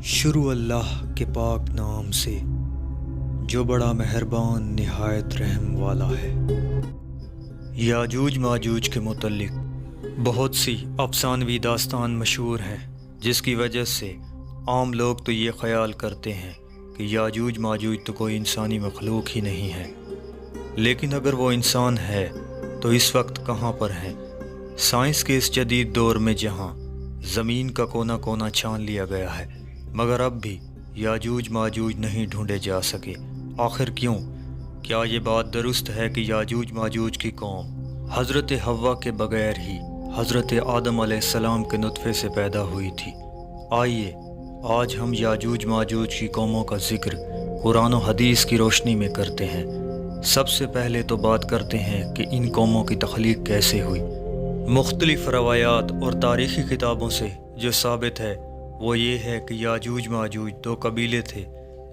شروع اللہ کے پاک نام سے جو بڑا مہربان نہایت رحم والا ہے۔ یاجوج ماجوج کے متعلق بہت سی افسانوی داستان مشہور ہیں، جس کی وجہ سے عام لوگ تو یہ خیال کرتے ہیں کہ یاجوج ماجوج تو کوئی انسانی مخلوق ہی نہیں ہے، لیکن اگر وہ انسان ہے تو اس وقت کہاں پر ہیں؟ سائنس کے اس جدید دور میں جہاں زمین کا کونا کونا چھان لیا گیا ہے، مگر اب بھی یاجوج ماجوج نہیں ڈھونڈے جا سکے۔ آخر کیوں؟ کیا یہ بات درست ہے کہ یاجوج ماجوج کی قوم حضرت حوا کے بغیر ہی حضرت آدم علیہ السلام کے نطفے سے پیدا ہوئی تھی؟ آئیے آج ہم یاجوج ماجوج کی قوموں کا ذکر قرآن و حدیث کی روشنی میں کرتے ہیں۔ سب سے پہلے تو بات کرتے ہیں کہ ان قوموں کی تخلیق کیسے ہوئی۔ مختلف روایات اور تاریخی کتابوں سے جو ثابت ہے وہ یہ ہے کہ یاجوج ماجوج دو قبیلے تھے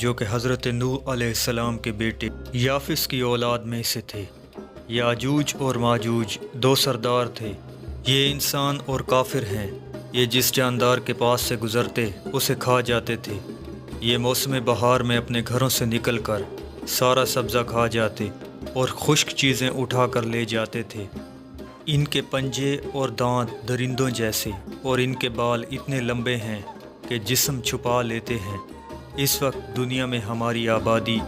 جو کہ حضرت نوح علیہ السلام کے بیٹے یافس کی اولاد میں سے تھے۔ یاجوج اور ماجوج دو سردار تھے۔ یہ انسان اور کافر ہیں۔ یہ جس جاندار کے پاس سے گزرتے اسے کھا جاتے تھے۔ یہ موسم بہار میں اپنے گھروں سے نکل کر سارا سبزہ کھا جاتے اور خشک چیزیں اٹھا کر لے جاتے تھے۔ ان کے پنجے اور دانت درندوں جیسے اور ان کے بال اتنے لمبے ہیں کہ جسم چھپا لیتے ہیں۔ اس وقت دنیا میں ہماری آبادی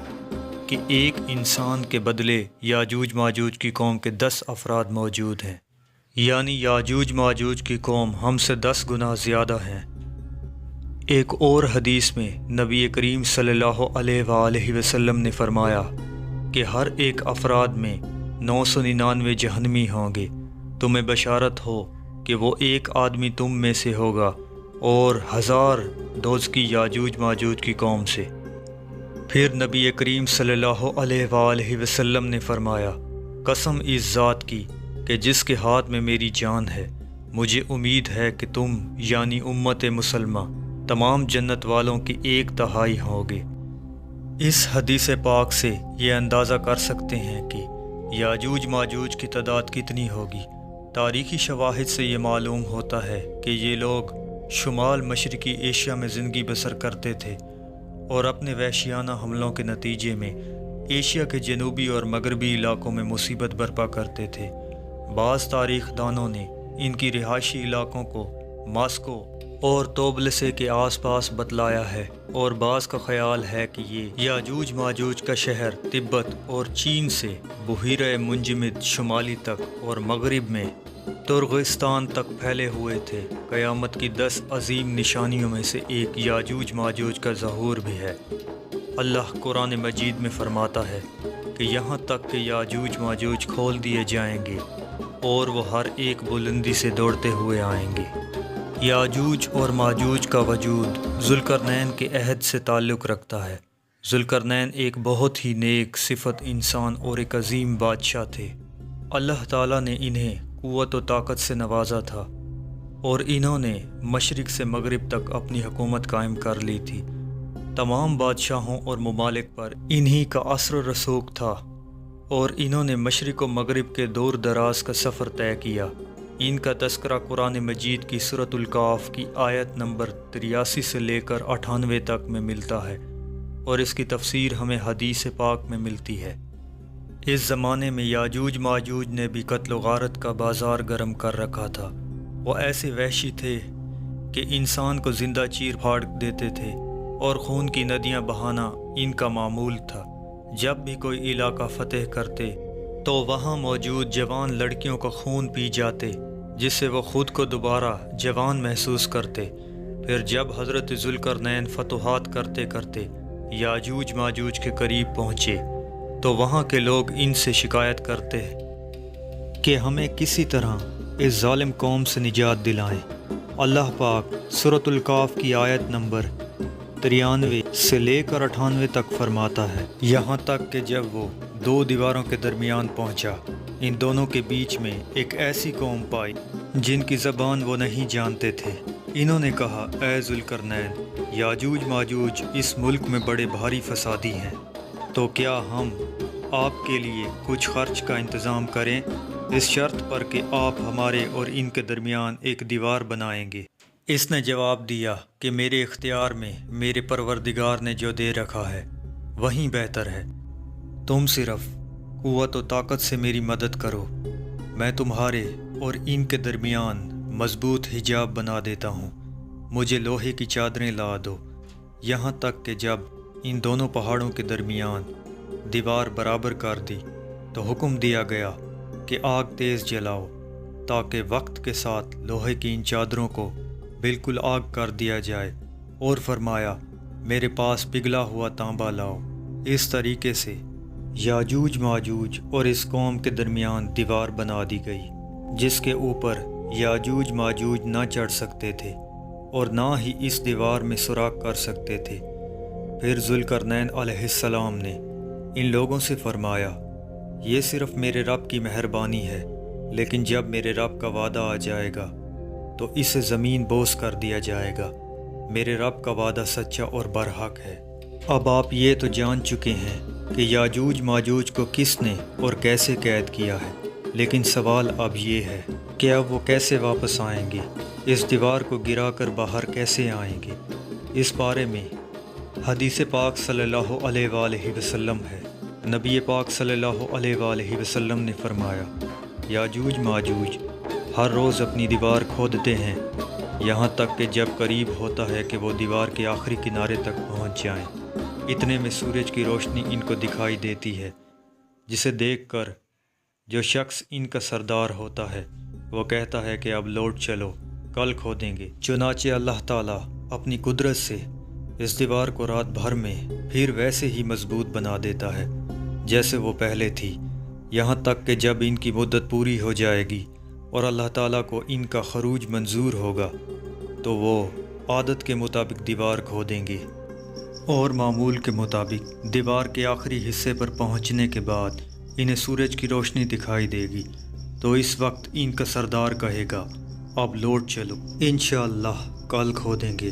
کے ایک انسان کے بدلے یاجوج ماجوج کی قوم کے 10 افراد موجود ہیں، یعنی یاجوج ماجوج کی قوم ہم سے 10 گنا زیادہ ہیں۔ ایک اور حدیث میں نبی کریم صلی اللہ علیہ وآلہ وسلم نے فرمایا کہ ہر ایک افراد میں 999 جہنمی ہوں گے۔ تمہیں بشارت ہو کہ وہ ایک آدمی تم میں سے ہوگا اور 1000 دوزخی یاجوج ماجوج کی قوم سے۔ پھر نبی کریم صلی اللہ علیہ وآلہ وسلم نے فرمایا، قسم اس ذات کی کہ جس کے ہاتھ میں میری جان ہے، مجھے امید ہے کہ تم یعنی امت مسلمہ تمام جنت والوں کی 1/3 ہوگے۔ اس حدیث پاک سے یہ اندازہ کر سکتے ہیں کہ یاجوج ماجوج کی تعداد کتنی ہوگی۔ تاریخی شواہد سے یہ معلوم ہوتا ہے کہ یہ لوگ شمال مشرقی ایشیا میں زندگی بسر کرتے تھے اور اپنے وحشیانہ حملوں کے نتیجے میں ایشیا کے جنوبی اور مغربی علاقوں میں مصیبت برپا کرتے تھے۔ بعض تاریخ دانوں نے ان کی رہائشی علاقوں کو ماسکو اور توبلسے کے آس پاس بتلایا ہے، اور بعض کا خیال ہے کہ یہ یاجوج ماجوج کا شہر تبت اور چین سے بحیرہ منجمد شمالی تک اور مغرب میں ترغستان تک پھیلے ہوئے تھے۔ قیامت کی 10 عظیم نشانیوں میں سے ایک یاجوج ماجوج کا ظہور بھی ہے۔ اللہ قرآن مجید میں فرماتا ہے کہ یہاں تک کہ یاجوج ماجوج کھول دیے جائیں گے اور وہ ہر ایک بلندی سے دوڑتے ہوئے آئیں گے۔ یاجوج اور ماجوج کا وجود ذوالقرنین کے عہد سے تعلق رکھتا ہے۔ ذوالقرنین ایک بہت ہی نیک صفت انسان اور ایک عظیم بادشاہ تھے۔ اللہ تعالیٰ نے انہیں قوت و طاقت سے نوازا تھا اور انہوں نے مشرق سے مغرب تک اپنی حکومت قائم کر لی تھی۔ تمام بادشاہوں اور ممالک پر انہی کا اثر و رسوخ تھا اور انہوں نے مشرق و مغرب کے دور دراز کا سفر طے کیا۔ ان کا تذکرہ قرآن مجید کی سورۃ الکہف کی آیت نمبر 83 سے لے کر 98 تک میں ملتا ہے، اور اس کی تفسیر ہمیں حدیث پاک میں ملتی ہے۔ اس زمانے میں یاجوج ماجوج نے بھی قتل و غارت کا بازار گرم کر رکھا تھا۔ وہ ایسے وحشی تھے کہ انسان کو زندہ چیر پھاڑ دیتے تھے اور خون کی ندیاں بہانا ان کا معمول تھا۔ جب بھی کوئی علاقہ فتح کرتے تو وہاں موجود جوان لڑکیوں کا خون پی جاتے، جس سے وہ خود کو دوبارہ جوان محسوس کرتے۔ پھر جب حضرت ذوالقرنین فتوحات کرتے کرتے یاجوج ماجوج کے قریب پہنچے تو وہاں کے لوگ ان سے شکایت کرتے کہ ہمیں کسی طرح اس ظالم قوم سے نجات دلائیں۔ اللہ پاک سورۃ الکہف کی آیت نمبر 93 سے لے کر 98 تک فرماتا ہے، یہاں تک کہ جب وہ 2 دیواروں کے درمیان پہنچا، ان دونوں کے بیچ میں ایک ایسی قوم پائی جن کی زبان وہ نہیں جانتے تھے۔ انہوں نے کہا، اے ذوالقرنین، یاجوج ماجوج اس ملک میں بڑے بھاری فسادی ہیں، تو کیا ہم آپ کے لیے کچھ خرچ کا انتظام کریں، اس شرط پر کہ آپ ہمارے اور ان کے درمیان ایک دیوار بنائیں گے۔ اس نے جواب دیا کہ میرے اختیار میں میرے پروردگار نے جو دے رکھا ہے وہیں بہتر ہے، تم صرف قوت و طاقت سے میری مدد کرو، میں تمہارے اور ان کے درمیان مضبوط حجاب بنا دیتا ہوں، مجھے لوہے کی چادریں لا دو، یہاں تک کہ جب ان دونوں پہاڑوں کے درمیان دیوار برابر کر دی تو حکم دیا گیا کہ آگ تیز جلاؤ تاکہ وقت کے ساتھ لوہے کی ان چادروں کو بالکل آگ کر دیا جائے، اور فرمایا میرے پاس پگھلا ہوا تانبا لاؤ۔ اس طریقے سے یاجوج ماجوج اور اس قوم کے درمیان دیوار بنا دی گئی جس کے اوپر یاجوج ماجوج نہ چڑھ سکتے تھے اور نہ ہی اس دیوار میں سوراخ کر سکتے تھے۔ پھر ذوالقرنین علیہ السلام نے ان لوگوں سے فرمایا یہ صرف میرے رب کی مہربانی ہے، لیکن جب میرے رب کا وعدہ آ جائے گا تو اسے زمین بوس کر دیا جائے گا، میرے رب کا وعدہ سچا اور برحق ہے۔ اب آپ یہ تو جان چکے ہیں کہ یاجوج ماجوج کو کس نے اور کیسے قید کیا ہے، لیکن سوال اب یہ ہے کہ اب وہ کیسے واپس آئیں گے، اس دیوار کو گرا کر باہر کیسے آئیں گے؟ اس بارے میں حدیث پاک صلی اللہ علیہ وآلہ وسلم ہے۔ نبی پاک صلی اللہ علیہ وآلہ وسلم نے فرمایا یاجوج ماجوج ہر روز اپنی دیوار کھودتے ہیں، یہاں تک کہ جب قریب ہوتا ہے کہ وہ دیوار کے آخری کنارے تک پہنچ جائیں، اتنے میں سورج کی روشنی ان کو دکھائی دیتی ہے، جسے دیکھ کر جو شخص ان کا سردار ہوتا ہے وہ کہتا ہے کہ اب لوٹ چلو، کل کھودیں گے۔ چنانچہ اللہ تعالیٰ اپنی قدرت سے اس دیوار کو رات بھر میں پھر ویسے ہی مضبوط بنا دیتا ہے جیسے وہ پہلے تھی، یہاں تک کہ جب ان کی مدت پوری ہو جائے گی اور اللہ تعالیٰ کو ان کا خروج منظور ہوگا تو وہ عادت کے مطابق دیوار کھودیں گے، اور معمول کے مطابق دیوار کے آخری حصے پر پہنچنے کے بعد انہیں سورج کی روشنی دکھائی دے گی، تو اس وقت ان کا سردار کہے گا اب لوٹ چلو، انشاءاللہ کل کھودیں گے،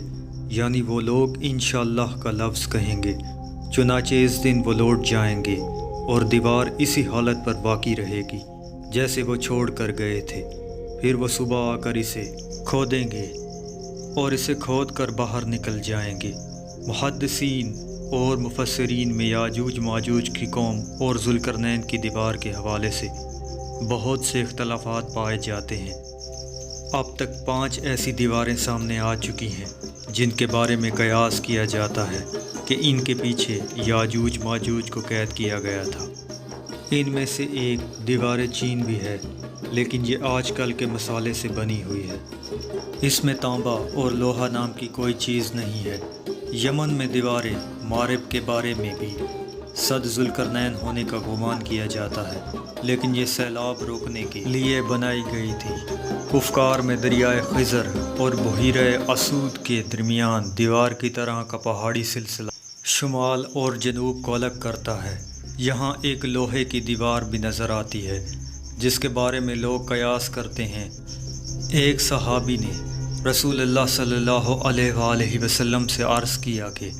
یعنی وہ لوگ انشاءاللہ کا لفظ کہیں گے۔ چنانچہ اس دن وہ لوٹ جائیں گے اور دیوار اسی حالت پر باقی رہے گی جیسے وہ چھوڑ کر گئے تھے، پھر وہ صبح آ کر اسے کھودیں گے اور اسے کھود کر باہر نکل جائیں گے۔ محدثین اور مفسرین میں یاجوج ماجوج کی قوم اور ذوالقرنین کی دیوار کے حوالے سے بہت سے اختلافات پائے جاتے ہیں۔ اب تک 5 ایسی دیواریں سامنے آ چکی ہیں جن کے بارے میں قیاس کیا جاتا ہے کہ ان کے پیچھے یاجوج ماجوج کو قید کیا گیا تھا۔ ان میں سے ایک دیوار چین بھی ہے، لیکن یہ آج کل کے مسالے سے بنی ہوئی ہے، اس میں تانبا اور لوہا نام کی کوئی چیز نہیں ہے۔ یمن میں دیواریں مارب کے بارے میں بھی صد ذوالقرنین ہونے کا گمان کیا جاتا ہے، لیکن یہ سیلاب روکنے کے لیے بنائی گئی تھی۔ کفکار میں دریائے خضر اور بحیرہ اسود کے درمیان دیوار کی طرح کا پہاڑی سلسلہ شمال اور جنوب کو الگ کرتا ہے۔ یہاں ایک لوہے کی دیوار بھی نظر آتی ہے جس کے بارے میں لوگ قیاس کرتے ہیں۔ ایک صحابی نے رسول اللہ صلی اللہ علیہ وآلہ وسلم سے عرض کیا کہ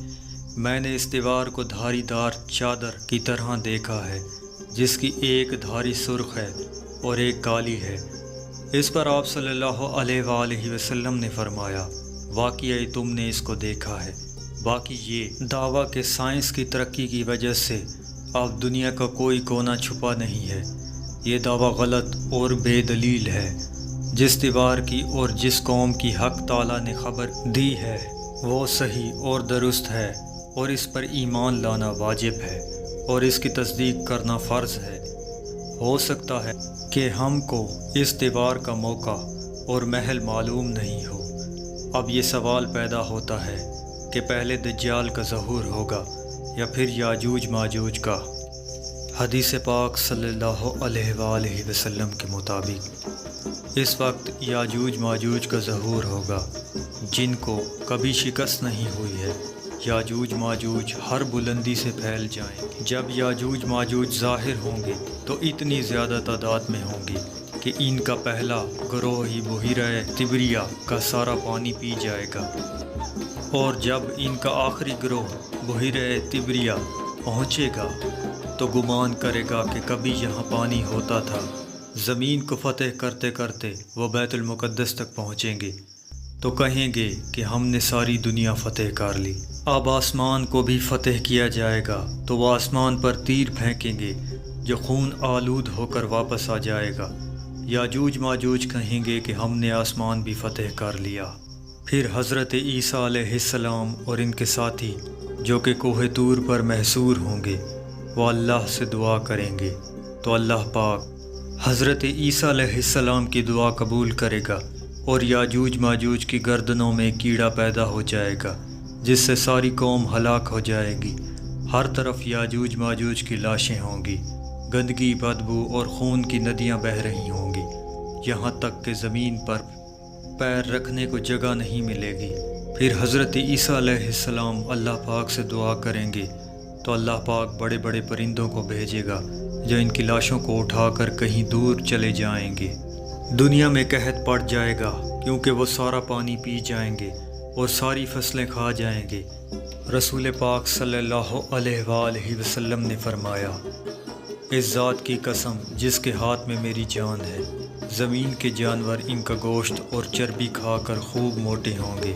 میں نے اس دیوار کو دھاری دار چادر کی طرح دیکھا ہے جس کی ایک دھاری سرخ ہے اور ایک کالی ہے۔ اس پر آپ صلی اللہ علیہ وآلہ وسلم نے فرمایا واقعی تم نے اس کو دیکھا ہے، باقی یہ دعویٰ کہ سائنس کی ترقی کی وجہ سے اب دنیا کا کوئی کونا چھپا نہیں ہے، یہ دعویٰ غلط اور بے دلیل ہے۔ جس دیوار کی اور جس قوم کی حق تعالیٰ نے خبر دی ہے وہ صحیح اور درست ہے، اور اس پر ایمان لانا واجب ہے اور اس کی تصدیق کرنا فرض ہے۔ ہو سکتا ہے کہ ہم کو اس دیوار کا موقع اور محل معلوم نہیں ہو۔ اب یہ سوال پیدا ہوتا ہے کہ پہلے دجال کا ظہور ہوگا یا پھر یاجوج ماجوج کا۔ حدیث پاک صلی اللہ علیہ وآلہ وسلم کے مطابق اس وقت یاجوج ماجوج کا ظہور ہوگا جن کو کبھی شکست نہیں ہوئی ہے۔ یاجوج ماجوج ہر بلندی سے پھیل جائیں گے۔ جب یاجوج ماجوج ظاہر ہوں گے تو اتنی زیادہ تعداد میں ہوں گے کہ ان کا پہلا گروہ ہی بحیرہ تبریہ کا سارا پانی پی جائے گا، اور جب ان کا آخری گروہ بحیرہ تبریہ پہنچے گا تو گمان کرے گا کہ کبھی یہاں پانی ہوتا تھا۔ زمین کو فتح کرتے کرتے وہ بیت المقدس تک پہنچیں گے تو کہیں گے کہ ہم نے ساری دنیا فتح کر لی۔ اب آسمان کو بھی فتح کیا جائے گا تو وہ آسمان پر تیر پھینکیں گے جو خون آلود ہو کر واپس آ جائے گا۔ یاجوج ماجوج کہیں گے کہ ہم نے آسمان بھی فتح کر لیا۔ پھر حضرت عیسیٰ علیہ السلام اور ان کے ساتھی جو کہ کوہ طور پر محصور ہوں گے وہ اللہ سے دعا کریں گے تو اللہ پاک حضرت عیسیٰ علیہ السلام کی دعا قبول کرے گا اور یاجوج ماجوج کی گردنوں میں کیڑا پیدا ہو جائے گا جس سے ساری قوم ہلاک ہو جائے گی۔ ہر طرف یاجوج ماجوج کی لاشیں ہوں گی، گندگی، بدبو اور خون کی ندیاں بہہ رہی ہوں گی، یہاں تک کہ زمین پر پیر رکھنے کو جگہ نہیں ملے گی۔ پھر حضرت عیسیٰ علیہ السلام اللہ پاک سے دعا کریں گے تو اللہ پاک بڑے بڑے پرندوں کو بھیجے گا جو ان کی لاشوں کو اٹھا کر کہیں دور چلے جائیں گے۔ دنیا میں قحط پڑ جائے گا کیونکہ وہ سارا پانی پی جائیں گے اور ساری فصلیں کھا جائیں گے۔ رسول پاک صلی اللہ علیہ وآلہ وسلم نے فرمایا، اس ذات کی قسم جس کے ہاتھ میں میری جان ہے، زمین کے جانور ان کا گوشت اور چربی کھا کر خوب موٹے ہوں گے۔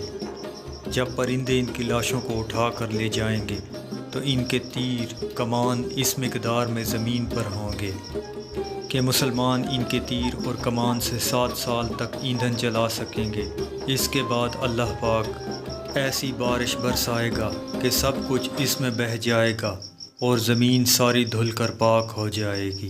جب پرندے ان کی لاشوں کو اٹھا کر لے جائیں گے تو ان کے تیر کمان اس مقدار میں زمین پر ہوں گے کہ مسلمان ان کے تیر اور کمان سے 7 سال تک ایندھن جلا سکیں گے۔ اس کے بعد اللہ پاک ایسی بارش برسائے گا کہ سب کچھ اس میں بہہ جائے گا اور زمین ساری دھل کر پاک ہو جائے گی۔